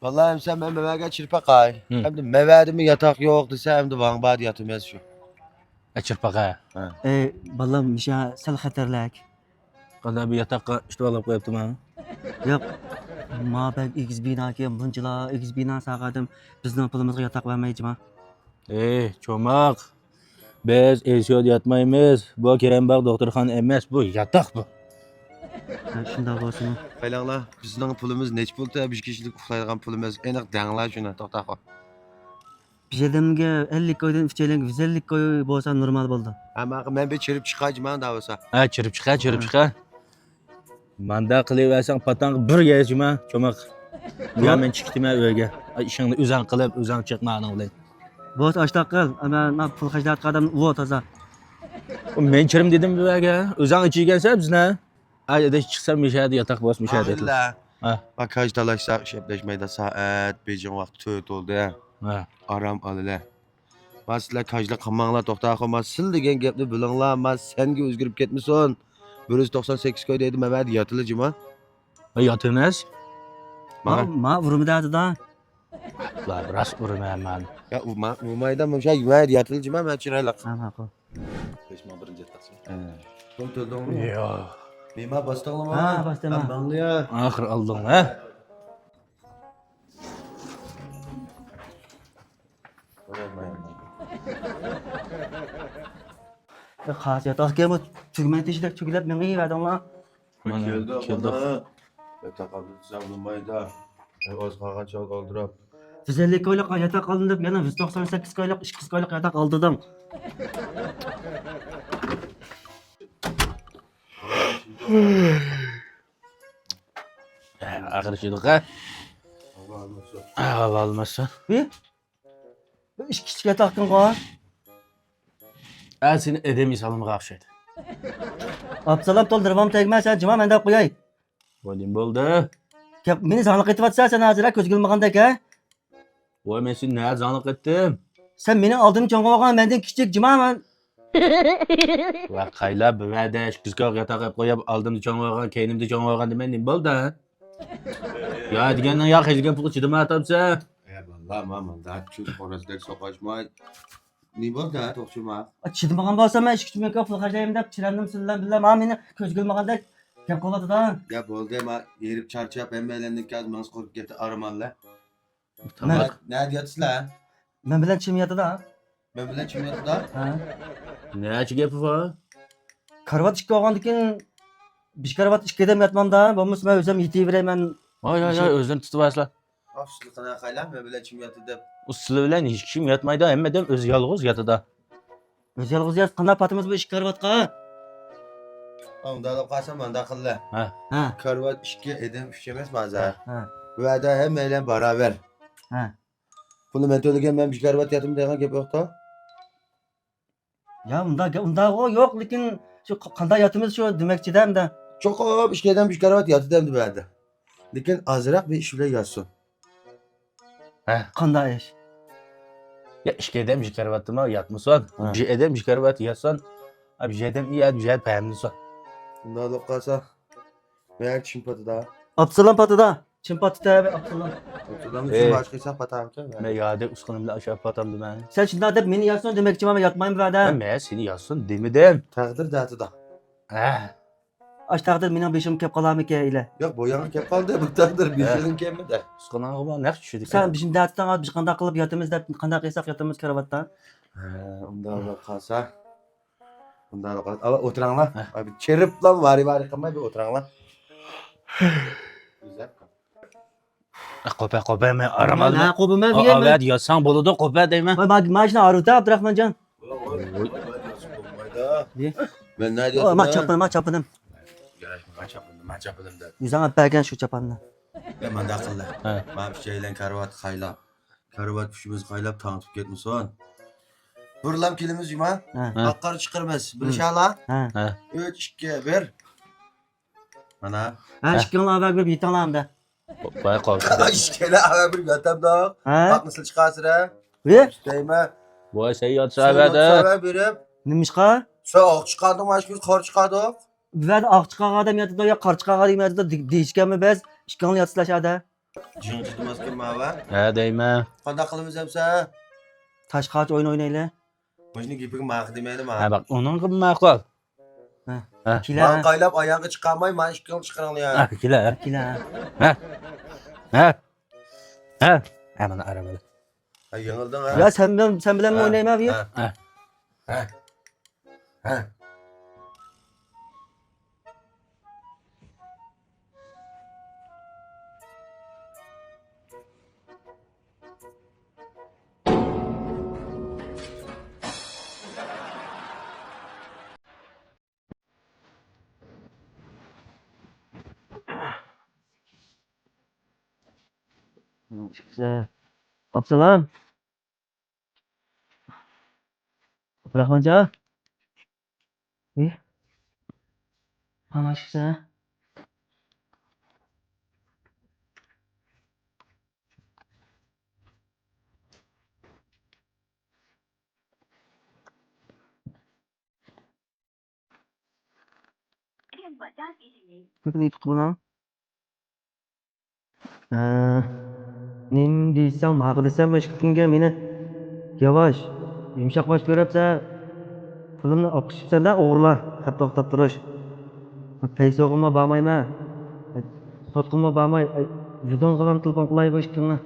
Vallahi hem sen ben mevege çırpa kay. Hı. Hem de mevede mi yatak yok dese hem de van bad yatımız şu. Çırpak ha. Balım bir şey sal xatarlak. Kadar bir yatakka işte alıp koyuptum ha. Yok. Ma ben X bina ki bunçla X bina sağadım. Bizden pulumuzga yatak vermeyeceğim. Çomak. Biz esiyor yatmayımız. Bu Kerem bak doktorxana emas, bu yatak bu. Şunda olsun. Kaylanlar bizden pulumuz neç pulda bir kişilik uxlaydigan pulumuz enak danglar şuna to'xta qol. Bizedimge 50 koydan üfçeling 150 koy bolsa normal boldu. Ama men bir çirip çıkacağım da olsa. Ha, çırıp çıqa. Manda qilaversan patang bir yezma, çomak. Ya men chiqdim uyga. Ishingni o'zing qilib, o'zing chiqmag'ing bilan. Boz açtak kıl. Ama pul xajlat qadam uvo toza. Men chirim dedim uyga. O'zing ichigansan bizni. Ayda chiqsam mishadi, yotoq bosmishadi. Ahilla. Ha. Bak kaç talaşsak şepleşmeyde saat Beijing vakti 4 oldu ya. Ha. Aram alıla. Ben sizler kajla kamağla toxta qolma. Sil degan gapni bilinglar, men senga o'zgarib ketmisan. 198 koy dedim evet yatılıcıma. Yotimiz. Ma vurumda da. La rast urmayman. Ya umayda mı şey yumayda yatılıcıma men çirayla. Ha ko. Beşma birinci yatasın. Kontroldün mü? Yo. Bema bastığlama. Ha, bastığıma. Amanlı ya. Axir alding ha. Xas yatak kemu tügmen tişlek tügülep meni verdim lan. Mana keldik. Yatak alırsa umayda. Az kalgança kaldırıp. 150 koyluk yatak alın dep yana 198 koyluk 2 koyluk yatak aldırdım. Axir chidiq ha. Hava olmasa. Bir? 2 yatak kın ko. Seni edemi salımga axşaydı. Absalam toldurmam tegmez sen cima mende koyay. Bolim bo'ldi. Kep meni zanlık etvatsa sen hazıra köz gülmagandek ha. Voy men seni nima zanliq etdim? Sen meni aldığım çoğun olgan benden küçük cima ben. Va qaylab buvada kuzkoq yotoq qilib qo'yib oldimda cho'ng olgan, keynimda cho'ng olgan dema nima bo'ldi? Ya degandan ya hech pul chidamay atamsa. Eyvallah mamam da çöz orasıdaki sokaşmay. Ne bu da toxçuma? Çıdmagan bolsa men iş küçümek pul harcayayım dep çirendim sillen billah ma meni köz gülmagandek kep koladı da. Ya boldu ama yerip çarçap emmelendik yazmanız korkup gitti aramanla. Tamam. Ne diyorsunuz Ben bilen çim yadı da. Ben bile kim yaptı da? Ha. Ne gapi bor? Karvat işki olgandikin bir karvat işkedem yatmam da. Bolmasa men özüm yetivereyim. Ay o'zini tutib asla. Afşılıkına kaylan ben bile kim yaptı da. Usuli bilan hech kim yotmaydi, hammadan o'zi yolg'iz yotadi. Öz yalğız yat qanday patımız bu iş karvatqa. Onda da kalsam ben de akıllı. Ha. Karvat işki edem işkemez bazen. Ha. Ve de hem eyle beraber. Ha. Bunu ben söylerken ben bir karvat yatım diye gibi yok da. Ya unda o yok lekin şu qanday yatımız şu demekçidem de. Çok hop işkeden bir karvat yatı demdi bende. Lekin azırak bir iş bile yazsın. Qanday iş? Ya ishga edam jikaryaptimi, yotmisan? Ha. Bir edam jikaryapti, yotsan. Bir edam iyat, bir edam payamlisan. Bunda da kalsa. Meğer çim patı da. Apsalan patıda. Çim patıda abi apsalan. Ortadan Ee. üstü başkaysa patı ki. Men yada uskunim bilan aşağı patamdi men. Sen şimdi dep meni yatsın demekçi ama yatmayım bada. Men seni yozsin demidim. Takdir dağıtı da. Ha. Aç takdir mening beşim kep qalam eke ile. Yok boyan kep kaldı bu takdir bir şeyin kemi de. Uskunam bilan naq tushdik. Sen bizim dağıttan al biz qanday qilib yatımız dep qanday qilsak yatımız karvatdan. Onda da kalsa. Onda da kalsa. Ama oturanlar. Abi çerip lan var kılmay bir oturanlar. Güzel. Qopa men aramadim. Ha qobuma Evet verme. yotsang bo'ladi, qopa deyman. Vay majna aruta Abdurahmonjon. Ben ne diyorsun? Ma çapınım. Ben çapıldım da. Yüzüne bergen şu çapanını. Ben de akıllı. Ha. Ben bir şeyle karvat kaylap. Karvat pişimiz kaylap tanıtıp gitmişsin. Vurulam kilimiz yuma. Ha. Akkar çıkarmaz. Bir şey ala. Ha. 3, 2, 1. Ana. Ha şikayet haber bir yitanlam da. Qo'y qol. İşkele abi bir yatam da. Ha? Bak nasıl çıkarsın ha. Ve Değme. Voy sen yotsa avada. Sana verip. nimişqa? Soğuk çıkardım aşkımız kar çıkardık. Ve akçıqa adam yatıda ya qarçıqa adam yatıda değişken mi bez? İşkan yatsılashadi. Jin tutmaz kim mava? He deyme. Qanday qilamiz hamsa? Taş kağıt oyun oynayla. Buni gaping ma'qul demaydi He ma. bak onun gibi ma'qul. Ha. Ha. Kila. Man qaylab oyog'i chiqarmay, men ishkil chiqaringlar ya. Ha kila. Kila. Ha. Ha. Ha. Hemen aramadı. Ha, yengilding ha. Ya sen bilen mi oynayayım abi? Ha. Ha. Ha. Ha. Güzel. Absalam. Rahmanca. İyi. Amaç güzel. Bakın iyi tutkulan. Nim desem, ma'qul desem, ishqilga meni yavaş, yumshoq bosh ko'ribsa, pulimni olib chiqibsan-da, o'g'irlar, hatto to'xtab turish. Paysog'imga bormayman. Sotqimga bormay, vijdon qilaman telefon qilay bu ishqilni.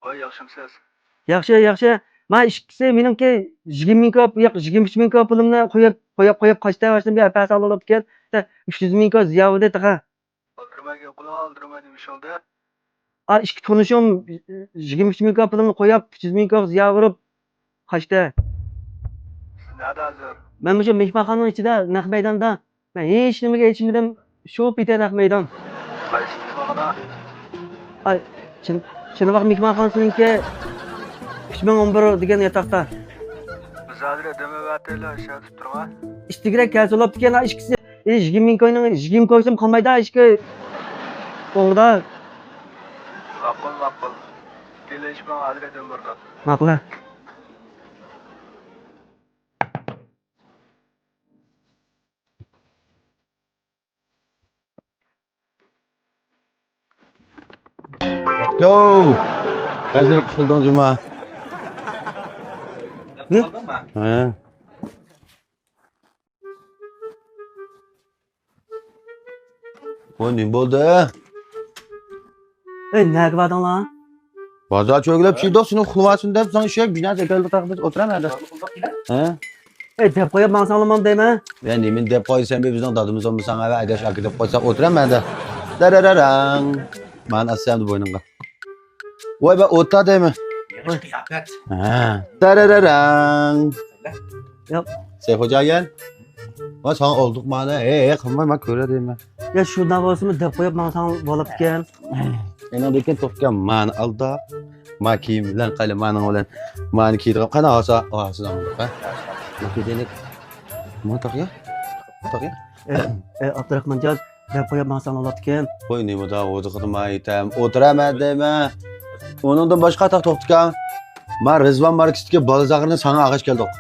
Voy yaxshimisiz? Yaxshi. Men ishqisi menimki 20 ming ko'p, yo'q 23 ming ko'p pulimni qo'yib qochdan boshlab bir pasal olib kel. 300 ming ko'p ziyovida taqa. O'ldirmaga qulon o'ldirma demiş oldu. Ishqi tunishim 23 ming ko'p pulimni qo'yib 300 ming ko'p ziyo urib qochda. Siz nerede hazır? Ben bu mehmonxonaning ichida naq maydonda men hech nimaga yetishmadim. Shu bitta naq maydon. Qaysi mehmonxona? Ay, Chinoq mehmonxonasininki 3011 degan yotoqda. Biz hozir demevatlar ishlatib turma. İştigira kelsa olib degan ishkisi 20 ming ko'yning 20 ko'ysam qolmaydi ishki. O'ngda Maqul. Kelishman hozir demirdi. maqla. Yo. Qanday qilding Juma? Ne? Ha. Bu ne bo'ldi? Nega bording lan? Bozor cho'gilib chiqdoqsini uxlamasin deb sen ishga binoga kelib taqib o'tiraman. Ha? Deb qo'yib men sog'lomman deyman. Ben demin deb qo'ysam bizning dadimiz olmasan va aydash aka deb qo'ysam o'tiraman da. Darararang. Men asam deb o'ynamga. Voy ba o'ta deymi? Ha. Darararang. Yo'q. Seyfo'jagan. Va sen olduk mana. Qilmay men ko'ra deyman. Ya shundan bo'lsa deb qo'yib men sog'lom bo'lib ekan. Enadagi to'xtgan man alda. Ma kiyim bilan qalamaning bilan mani kiydirib qana olsa, olasiz ha. Makidenik. Ma taqya? Taqya? Abdurahmonjon deb qo'yib men sog'lom bo'lib ekan. Qo'y nimada o'zi qilmaytam. O'tiraman deyman. Onundan boshqa to'xtgan. Men Rizvan Marksga bola zag'rini sana ag'ish keldik.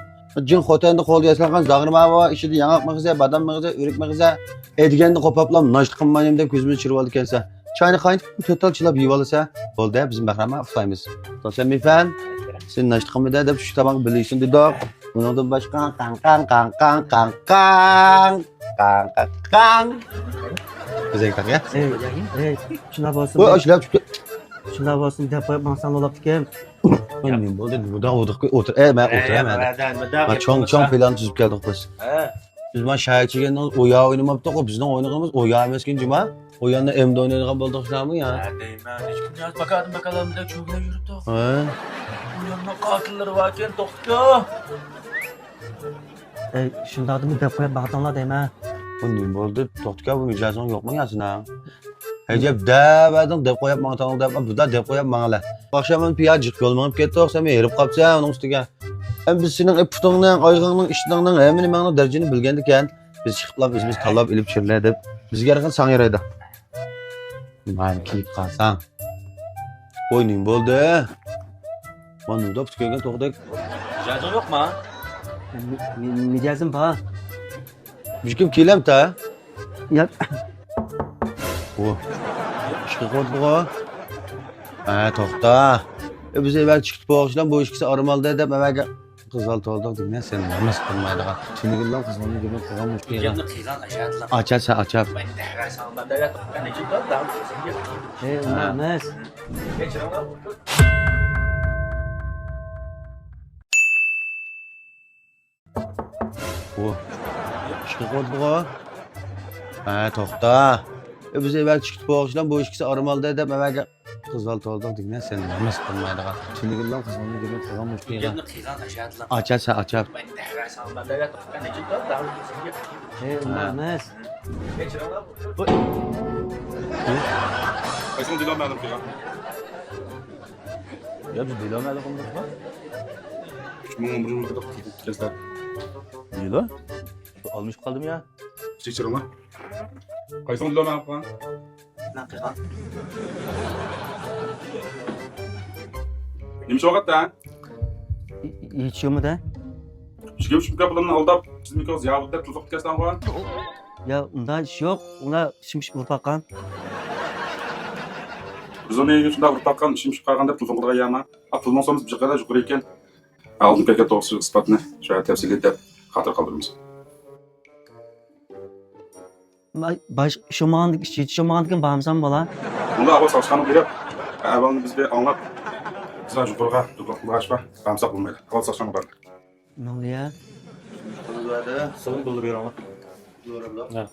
Jin xotinni qo'lga yaslagan zag'irma va ishida yangoq mig'iza, badam mig'iza, o'rik mig'iza, ediganda qo'poplam noshli qilmayman deb ko'zimni chirib oldi kelsa. Chayni qaynib, to'tal chilab yeb olsa, bo'ldi, biz bahramga uxlaymiz. To'sam mifan, sen noshli qilmada deb shu tamoq bilishsin dedik. Undan boshqa qang. Bizga taqya. Shundan bo'lsin. Voy, ishlab chiqdi. Shundan bo'lsin deb qo'yib men sog'lom bo'lib ekan. Men bo'ldi, buda o'tir. Men o'tiraman. Men cho'ng plan tuzib keldik biz. Biz men shaychigan o'ya o'ynamabdi-ku, bizning o'yinimiz o'ya emaskin juma. O'yanda endi o'ynaydigan bo'ldikmi ya? Deyman. Hech kim yoz bakadim da cho'g'lab yuribdi. Ha. Bu yerda qotillar var ekan, to'xta. Shundan deb qo'yib baqtonlar deyman. Bu nima bo'ldi? To'xtga bu mijozing yo'qmi yasina? Hejab dabading deb qo'yib mangtang deb, buda deb qo'yib manglar. Oqshomdan piyoz jiq yo'lmanib ketdik, sen erib qolsan uning ustiga. Biz sening putingning, oyg'ingning, ishtingning hamini mangni darajani bilgan ekan, biz chiqib o'zimiz tanlab ilib chirlar deb bizga yarqin sang yaraydi. Men kiyib qolsam. Voy nima bo'ldi? Men unda putkanga to'xtak. Mijozing yo'qmi? Mijozim bor. Biz kim kelamta? Ya Bu. İşki koyduk o. Toxta. Biz evvel çıkıp boğuşdan bu işkisi arımalı edip evvelge kızaltı olduk dinle sen namaz kılmaydı. Şimdi gülden kızmalını gibi kılamış diye. Yanına kıyılan aşağıdılar. Açar sen açar. Ben de salma devlet. Ben de çıktım. Tamam. Emas. Geçirin lan. Bu. İşki koyduk o. Toxta. Biz evvel çıkıp boğuşdan bu işkisi arımalı edip evvelge kızaltı olduk dinle sen namaz kılmaydı. Şimdi gülden kızmalını gibi kılamış diye. Yanına kıyılan aşağıdılar. Açar sen açar. Ben de salma devlet. Ben de çıktım. Tamam. Emas. Geçirin lan. Kaysın dilemedim ki ya. Ya biz dilemedik onu da. Bunun burnu kadar kesler. İyi lan. Almış kaldım ya. Çiçerim lan. Kaysın dilemedim falan. Lan kıyılan. Neymiş o kadar ha? İçiyor mu da? Şükür şükür kapılarını aldap. Bizim ikimiz yağlıkta tuzak kesler falan. Ya unda iş yok. Ona şimş vurpakan. Biz onu iyi şunda vurtakkan işim çıkarganda tuzaklığa yağma. Atılman sonra bir kadar yukarı iken. Aldım peket doğrusu ispatını. Şöyle tefsir edip hatır kaldırımız. Baş şomandık işçi şomandıkın bağımsam bola. Bunda hava saçkanı biri. Evvelini biz bir anlat. Bizden yukarıga tuzaklığa açma. Bağımsak bulmaydı. Hava saçkanı var. Ne oluyor? Sorun dolduruyor ama. Ha.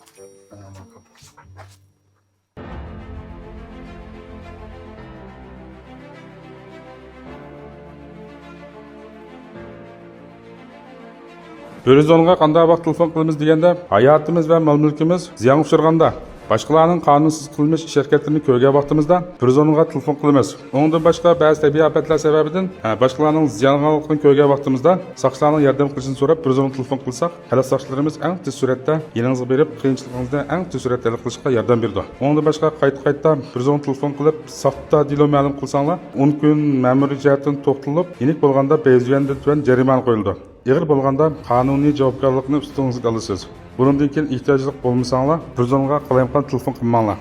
Horizonga qanday vaqt telefon qilamiz deganda, hayotimiz va mol-mulkimiz ziyon uchraganda, boshqalarning qonunsiz qilmish ish harakatlarini ko'rgan vaqtimizda Horizonga telefon qilamiz. Undan boshqa ba'zi tabiiy ofatlar sababidan boshqalarning ziyonliligini ko'rgan vaqtimizda soqchilarning yordam qilishini so'rab Horizonga telefon qilsak, hali soqchilarimiz eng tez suratda yaningizga berib, qiyinchiligingizda eng tez suratda hal qilishga yordam berdi. Undan boshqa qayta Horizonga telefon qilib, soxta dilo ma'lum qilsanglar, 10 kun ma'muriy jihatdan to'xtalib, yenik bo'lganda bezgandan tuan jarima qo'yildi. Ig'ir bo'lganda qonuniy javobgarlikni ustingizga olasiz. Bundan keyin ehtiyojli bo'lmasanglar, Horizonga qalayimqan telefon qilmanglar.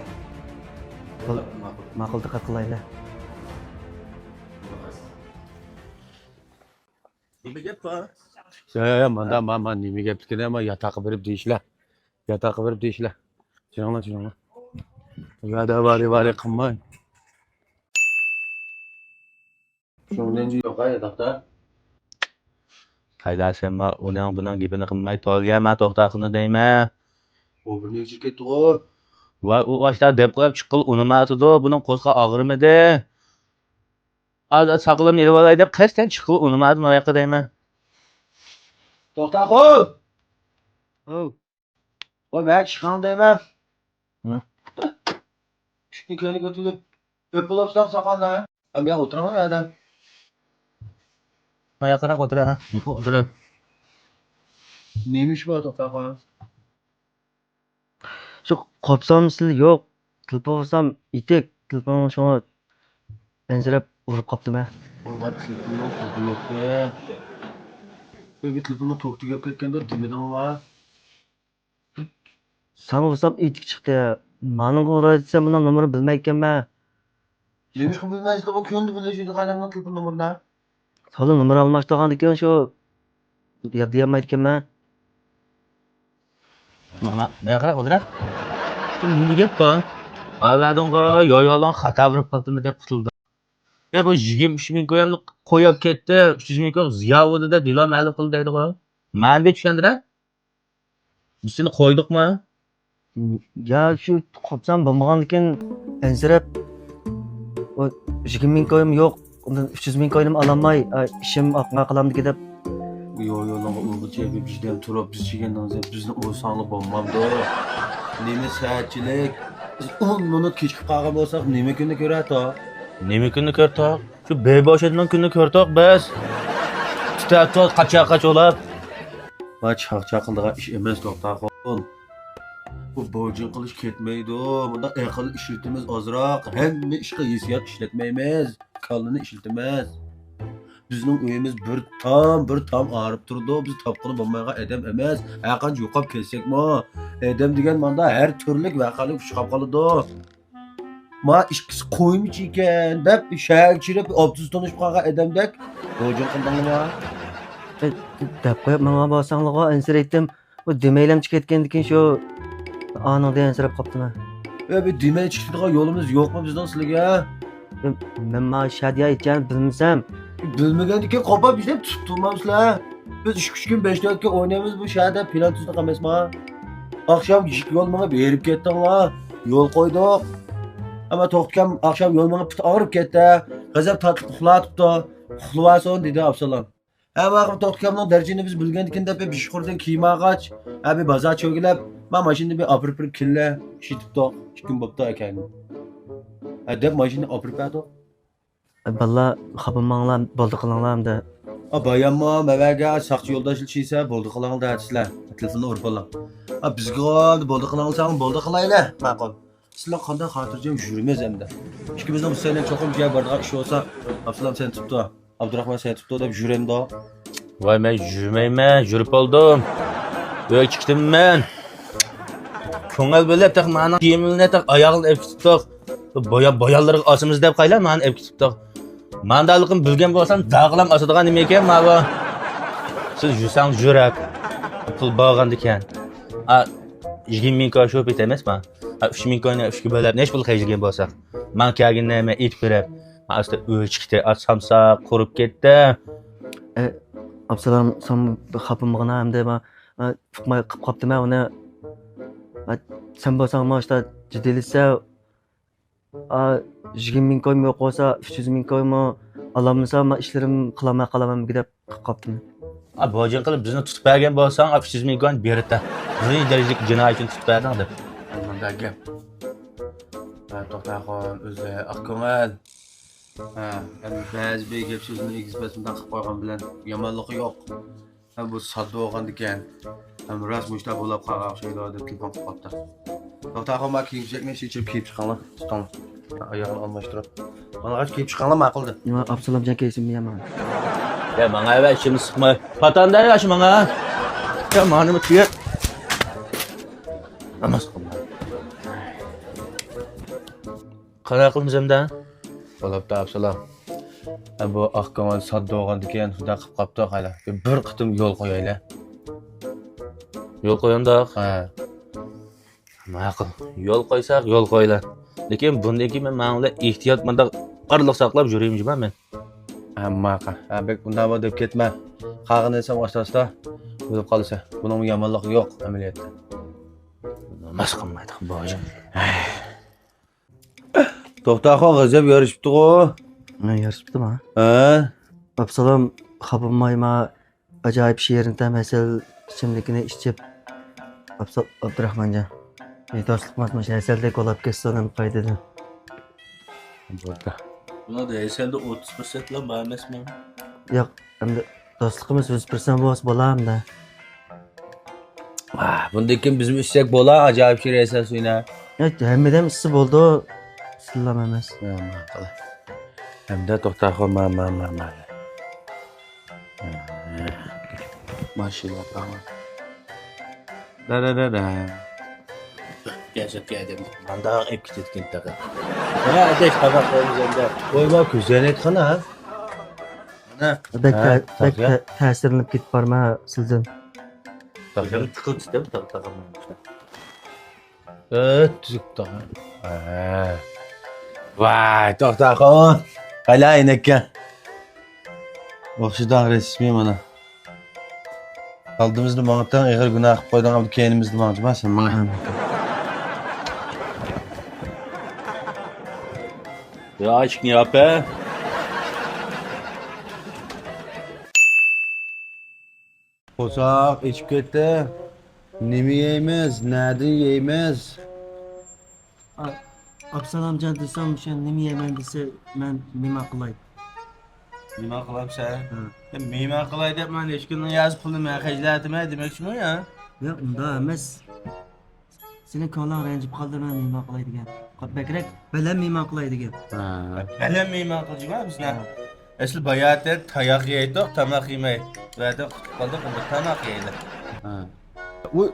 Ma'qul diqqat qilaylik. Nima gap bor? Ya man nima gap tikida ama yatağı berib deyishlar. Yatağı berib deyishlar. Chiringlar. Vada bari qilmang. Shundan yo'q yataqda. Qaydasan ma uning bilan gapini qilmay tolgan ma to'xtaqini deyman. O bir necha ketdi o. Va u boshda deb qo'yib chiqil unimasido buning qo'zqa og'rimidi? Azat saqlab nerib olay deb qasdan chiqil unimadi nima yoqqa deyman. To'xta qo'y. O ben chiqan deyman. Hı? Shuni kuni ko'tilib o'pilibsan saqollar. Ben o'tiraman yerda. Nima yoqqa o'tira ha? O'tira. Neymiş bu to'xta qo'y. Shu qopsam sil yo'q. Tilponsam itek. Tilpon shuni ensirab urib qopdimi? Olmaz telefonu yok be. Bir telefonu toktu gap ketganda dimidan var. Sana olsam itik chiqdi. Mani qo'raytsam bundan nomerini bilmayotganman. Neymiş bu bilmezdi o köndü bile şimdi kalemden telefon numarına. Hozir nomer almashtirgan ekan shu deyolmayotganman. Nima yoqqa o'tira? Nima gap bor? Avvaldan yo'yolon xato bo'lib qoldim deb qutuldi. Ya bu 23 ming ko'yamni qo'yib ketdi. 300 ming ko'y ziyovodida dilo ma'lum qildi deydi-ku. Ma'lum tushundira? Biz seni qo'ydikmi? Ya shu qopsam bo'lmaganlikin ensirab o 20 ming ko'yim yo'q. Undan 300 ming ko'yim ololmay ishim oqma qilamdiki deb Yo'yolonga o'g'ilcha bizdan turib biz cheganda bizni o'sanli bo'lmabdi. Nima saatchilik? 10 minut kechikib qolgan bo'lsak nima kunni ko'radi? Nima kunni ko'rtoq? Shu beboshidan kunni ko'rtoq biz. Tutatib qachoq olib. Va chaqchaqildigan ish emas to'xta qo'l. Bu bojin qilish ketmaydi. Bunda aql ishlatimiz ozroq. Hamma ishga hissiyot ishlatmaymiz. Qalbini ishlatamiz. Bizning uyimiz bir tam ağrıp turdi. Biz tapqını bo'lmagan adam emas. Aqancha yo'qolib kelsakmi? Adam degan manda har turli voqealar chiqib qoladi. Ma ikkisi qo'ymichi ekan deb shahar chirib obsiz tanishib qolgan odamdek ro'jin qildingmi? deb qo'yib manga borsanglarga ansiraydim. Bu demaylamchi ketgandikin shu anida ansirab qolibdimi? Bir demay chiqadigan yo'limiz yo'qmi bizning sizlarga? Men ma shadiya aytganini bilmasam, Bilmagandikin qopab ishlab tutib turmamizlar. Biz 3 kun 5 soatga o'ynaymiz bu shaharda plan tuzdiq emasmi? Akşam yo'l mangib erib ketdinglar. Yo'l qo'ydik. Ama to'xtgan akşam yo'l mangib put og'rib ketdi. G'azab tatib uxlatibdi. Uxlavason dedi Absalom. Ama to'xtganning darajini biz bilgandikin deb bir shurdan kiyim ag'ach, abi bozor cho'gilab, men mashinani bir opirib killa shitibdi. 2 kun bo'pti ekan. Deb mashinani opirib berdi. balla xapamanglar bo'ldi qilinglar. Bayanma, məvəgə, saxçı yoldaşlı şeysə, boldu qılan da hədislər. Telefonu urpalam. Bizgə boldu qılansan, boldu qılayla. Maqul. Sizlər qanday xatircəm yürümez əmdə. İkimizdən bu sənə çoxum gəl bardağa iş olsa, Absalam səni tutdu. Abdurrahman səni tutdu da yürəm də. Vay ben yürümeyme, yürüp oldum. Böyle çıktım ben. Köngel böyle tak mana kiyimine tak ayağını ev tuttuk. Boyaları asımız dep kayla mana ev tuttuk. Mandalıkın bilgen bolsan dağılam asıdığan nime eken mava. Siz yürsen yürek. Pul bağın diken. 20 bin koy şöp etemez mi? 3 bin koyuna 3 gibi bölüp neş pul kayırgen bolsak. Man kâgin neme it verip. Aslında ölçükte atsamsa korup gitti. Absalom sen xapamag'ina hamda ma fuqmay qilib qopdimi uni. Sen bo'lsang işte jiddiyliksa 20 ming koymi yo'q bo'lsa 300 ming koymi ololmasam ishlarim qilaman qolaman deb qilib qopdim. Bojin qilib bizni tutib bergan bo'lsang 300 ming koin berdi. Bizni darajalik jinoyatchini tutib berding deb. Manda gap. To'xtaxon o'zi aqko'ngil. Ba'zi bir gap so'zni egizbasidan qilib qo'ygan bilan yomonligi yo'q. Bu sodda bo'lgan ekan. Ras mushta bo'lib qolgan o'xshaydi deb telefon qilib qopdi. To'xtaxon ma kiyimchakni shechib kiyib chiqqanlar. Tutang. Oyog'ini almashtirib. Mana qach kiyib chiqqanlar ma'quldi. Nima Absalomjon kiysimmi yaman. Ya bana eve işimi sıkma. Patanda yaşı bana. Ya manımı tüyer. Ama sıkma. Qanday qilamiz endi? Bo'libdi Absalom. Bu aqko'ngil sodda bo'lgan ekan, xudo qilib qopdi hali. Bir qitim yo'l qo'yaylik. Yo'l qo'yandaq. Ha. Ma'qul. Yo'l qo'ysak, yo'l qo'ylar. Lekin bundan keyin men ma'qul ehtiyot manda qarliq saqlab yurayman men. Maqa. Bek bundan bu deb ketma. Qag'in desam asta-asta bo'lib qolsa. Buning yomonligi yo'q amaliyotda. Mas qilmaydi bojim. To'xtaxon g'azab yorishibdi-ku. Yarışibdimi? Ha? Absalom xapammayma ajoyib she'rida masal ichimlikni ichib Abdurahmonjon. Do'stlik mazmun shaysaldak olib ketsonim qaydadan. Bo'ldi. Buna da eselde 30% lan bana mesme. Yo'q, endi do'stligimiz 100% bo'lsa bo'lamda. Bundan keyin bizim ishsak bo'lar, ajoyib she'r esas o'yna. Hammadan issi bo'ldi. Sillam emas. Ma'qul. Hamda to'xtaxon ma. Mashina tamam. Da. Gerçek geldim. Ben daha hep gittim tabii. Ya ateş tabak olacağında. Qo'yma ko'zani qana. Bek ta'sirlanib ketib borma sizdan. Takım tıkıl sistem takım. Tuzukda. Vay, to'xtaxon. Qalay ekan. O'xshidan resmi mana. Oldimizni maqtan ig'ir gunoh qilib qo'ydan olib keynimizni maqtamasin mana. Ya aşk ne yapı? Qo'saq ichib ketdi. Nima yeymiz, nadin yeymiz. Absalomjon desam o'sha nima yeyman desa men nima qilay? Nima qilamsan? Nima qilay deb men hech kunni yozib pulni xajlatma demoqchimi ya? Yo'q, unda emas. Seni ko'ngling ranjib qoldi men nima qilay degan. Qatbakrak bilan nima qilay degan. Bilen nima qilajman bizlar? Asıl bayağıdır tayak yiydik, tamak yemeyi. Zaten kaldık bunda tamak yiyelim. Ha. Uy.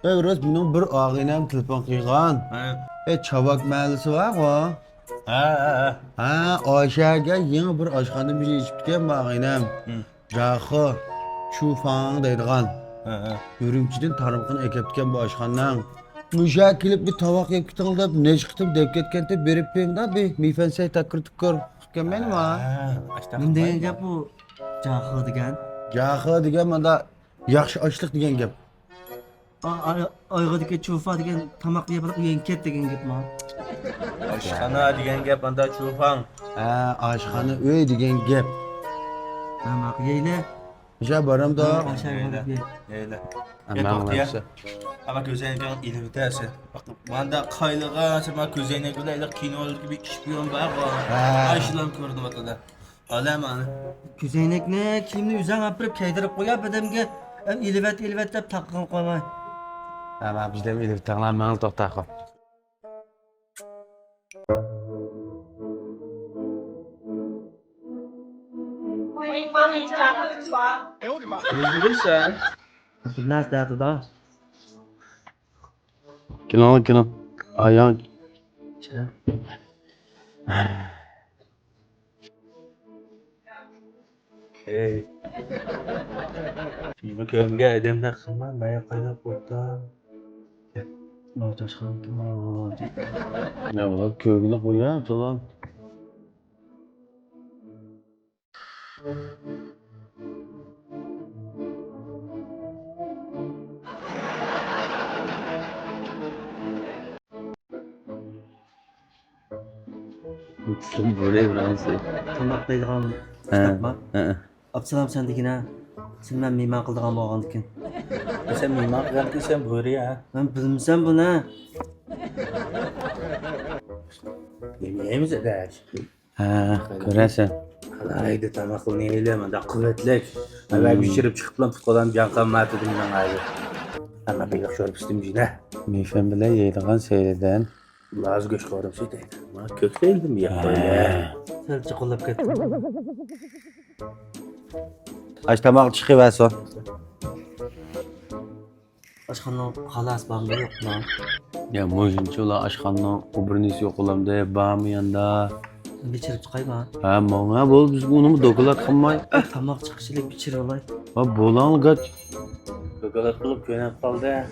Biraz bunun bir ağıyla telefon kıygan. Ha. Çavak mahallesi var mı? Ha. Ha, Ayşe'ge yeni bir aşkhanı bir içip gitken bağıyla. Jaxı, Çufan deydiğen. Ha. Ürümçiden tarımkını ekip gitken bu aşkhandan. Müşah kilip bir tavak yap gittin de ne çıktım dep ketken de berip beyim da bir mifen say takır tıkır. Kemen mi? Men degan gap bu jaxı degan. Jaxı degen manda yaxşı açlık degen gap. Oyga chufa degan tamoq yeb uyan ket degan gap ma. Aşkana diyen gap anda çufan. Ha, aşkhanı öy degen gap. Tamoq yeyle. Müşah barım da. Aşağı gidip Öyle. Aman bak ya. neyse. Ama gözeyinken ilim tersi. Bakın bana kaylığa sama gözeyine güleyle kino olur gibi işpiyon var Ha. Ayşılan gördüm ortada. Alem anı. Ko'zoynakni kiyimni uzan apirib kaydirib qo'yib odamga ilvat deb taqqan qo'ymay. Ama bizde mi ilip tanlanmanı toxtaqo. Üzülürsen. Bilnas dardida. Kino. Ayağın. Hey. Şimdi köyümge edemden kılman baya kaynap orta. Notaşxon kim? Ne ola köygüne koyar falan. Sen böyle Fransa. Tamoq deydigan kitobma. Absalam sen degina. Sen men mehmon qildigan bo'lgandikin. Sen mimar geldi sen böyle ya. Men bilmasam buni. Yemeğimiz eder. Ha, göresen. Haydi tamaklı ne eyleme da kuvvetlik. Ben pişirip çıkıp lan tutkadan can kalmadı dimden ayrı. Ama bir yakşor pistim ne? Mifen bile yeydiğen seyreden. Laz göç korum şeydeydi. Ama kök değildim ya böyle. Sal chiqillab ketdi. Açtamak çıkıversin. Oshxonaning xolas bormi yo'qmi? Ya mojinchi ular ashxonning o'brinisi yo'q ulamda bormi yanda. Bichirib chiqaymi? Ha, mana bo'l biz buni doklad qilmay. Tamoq chiqishilik bichirib olay. Va bo'lang gach. Dokalat kılıp köynek kaldı.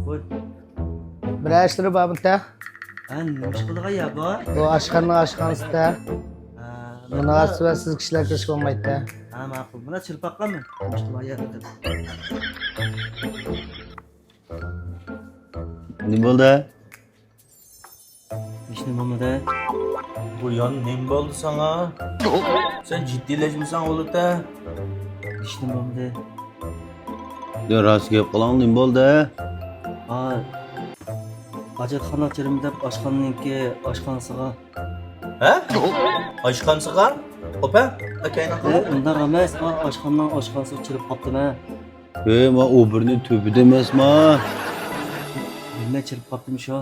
Voy. Birashtirib babinta. Nima ish qildigan ya bu? Bu ashxonning ashxonasida munosabasiz kishilar kirishga bo'lmaydi. Ha, ma'qul. Buni chirpaqami? Ish qilgan dedim. Ne bo'ldi? Hech nima bo'lmadi. Bu yan nem oldu sana? Sen ciddileşmişsen olur da. Hech nima bo'lmadi. De rost gap qiling, nima bo'ldi? Ha. Hojatxona chirim deb oshxonaniki oshxonasiga. He? Aşkan sıkan? Hopa? Akayna kılıp. Undaq emas, oshxonaning oshxonasiga chirib qolibdimi? Ma o'birni tubida emasmi? Nima chirib qolibdimi shu?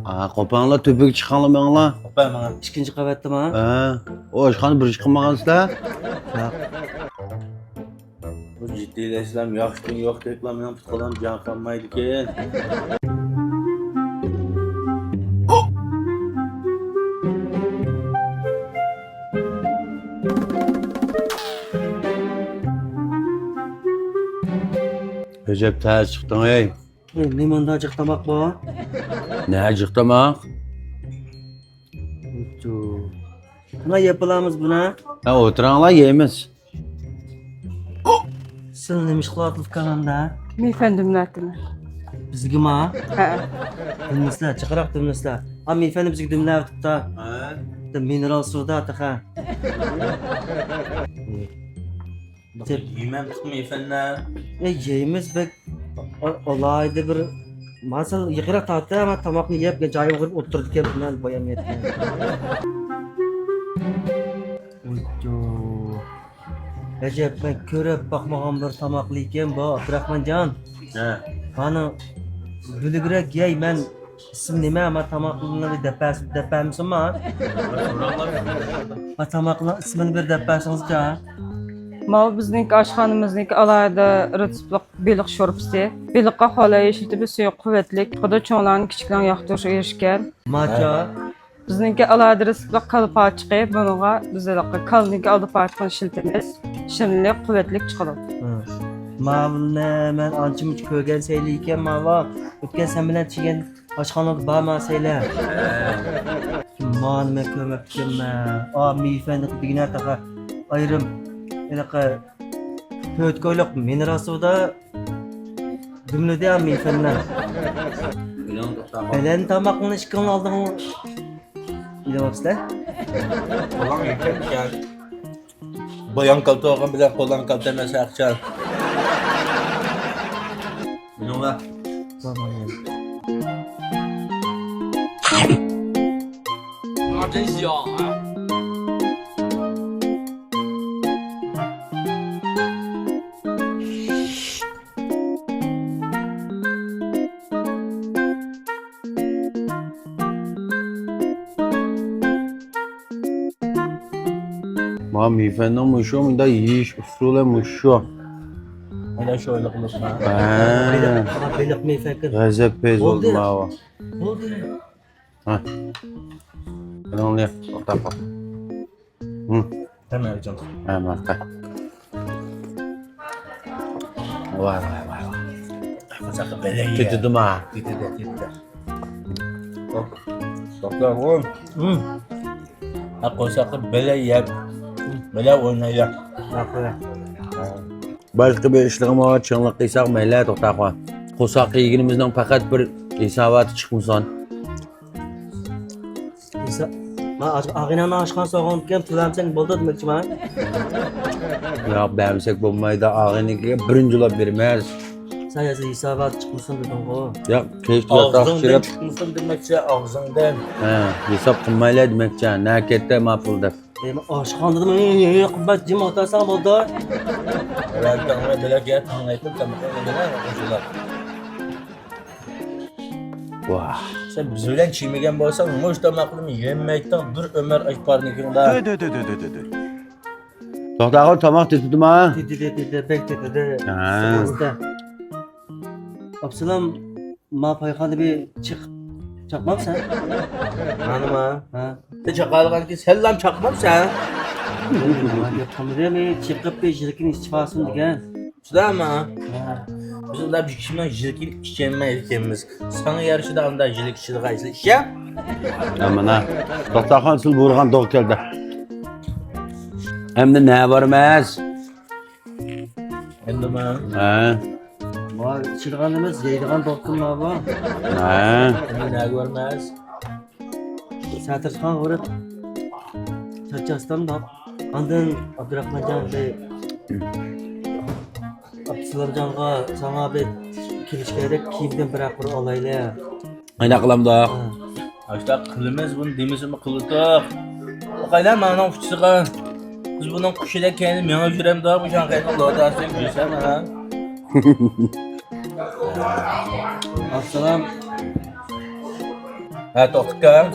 Ha, qopanglar tubiga chiqqanlar. Hopa bana. Ikkinchi qavatdimi? Ha, o ashxona bir ish qilmagansizlar? Yo'q. Bu ciddileşsem yaxşın yok reklamdan tutkalan can kalmaydı ki. Recep tez çıktın ey. Limanda acık tamoq bor. Ne acıqtamaq? Buna yapılamiz buna. Ha, o'tiranglar yeymiz. Sen nima ish qilyapsiz kanalda? Efendim nerede? Bizga ma? Ha. Bilmaslar, chiqaroq bilmaslar. Amma efendim bizga dimlayapti. Ha? Mineral suvda taqa. Deb Yemem tutma efendim. yeymiz bek olayda bir masal yig'ira tortdi ama tomoqni yeb joyim qilib o'tirdi kelib bilan boyam yetgan. Uyjo. Recep ben ko'rib bakmağım bir tamaklı iken bu Abdurrahmancan. He. Bana bilgirak yey men isim nima ama tamaklını bir depemsin mi? Ha tamaklı ismini bir depesiniz ya. Mal bizning oshxonamizniki alayda retseptli beliq sho'rpisi. Beliqqa xola yeşiltib suyu quvvatlik, xudo cho'nglarni kichiklarga yoqtirishga erishgan. Maça. Bizningki alayda retseptli qalib ochiqi, bunga bizlarga qalbniki olib ochiqni ishlatamiz. Shirinlik, quvvatlik chiqadi. Mavlni men anchimich ko'rgan seyli ekan mava. O'tgan sen bilan chigan oshxonada borma seyla. Man men ko'rmabmanman. Miyfendi degina taqa ayrim anaqa to'rt ko'yliq minerasida dumlada ham miyfendan. Bilen tamakını işkan aldın. İlemezler. Ulan yeter ya. Bayan kalta olgan bilen kollan kalta mesela akçan. Bilmem. Ma mifenden muşu mu da yiyiş usulü muşu. Hele şöyle kılıkma. He. Belik miyfekin. Gazep pez oldu Oldu. mava. Oldu. Ha. Ne oluyor? Orta bak. Hı. Hemen canım. Hemen kay. Vay vay vay. Sakın böyle ye. Tütüdüm ha. Tütüdü. Doktor oğlum. Akıl sakın böyle ye. Böyle oynayacak. Başka bir işlerim var. Çınlık kıysak meyle tokta koy. Kosak ilginimizden fakat bir isabatı çıkmışsan. İsa. Ma ağinanı aşkan soğanken tülemsen buldu demekçi ma. Ya beğensek bulmayı da ağınıkiye birinci olab vermez. Sen yazı isabat çıkmışsın dedin o. Ya keşke yatak Ağzından şirep. çıkmışsın demekse ağzından. He, hesap kılmayla demekçe. Nakette mafuldur. Aşkan dedim kıbbat cim atarsan buldu. Belki ama böyle gel tanıyıp tamam öyle konuşuyorlar. Vah. Sen bizden çiğmegen bolsan, muştamaklımı yemekten bir Ömer Ayparnik'inde. Tokta koy tamak tütüdüm ha. Dedi bekle. Ha. Absalam ma payxanda bir çık. Çakmam sen. Hanıma. Ha. De çakalgan ki selam çakmam sen. Kameraya mı çıkıp bir jilikin istifasını diken. Şuda mı? Bizim de bir kişiden jilik işleme erkemiz. Sana yarışı da anda jilik işçilik ayıslı işe. Aman ha. Tokta koy sil vurgan doktorda. Hem de ne varmaz? Hem mi? He. Ma çılganımız yeydiğen doktorlar var. He. Hem de ne görmez? Satırkan vurup çarçastam da andın Abdurrahmancan ve Abdüsselamcan'a sana bir kilişkerek kimden bırakır olayla. Ayna kılam da. İşte kılımız bunu demesi mi kılıdık? O kadar bana uçtuğun. Biz bunun kuşuyla kendim yana jürem daha bu şan kaynı Allah'da sen güzel ha. Abdüsselam Ha toktukka.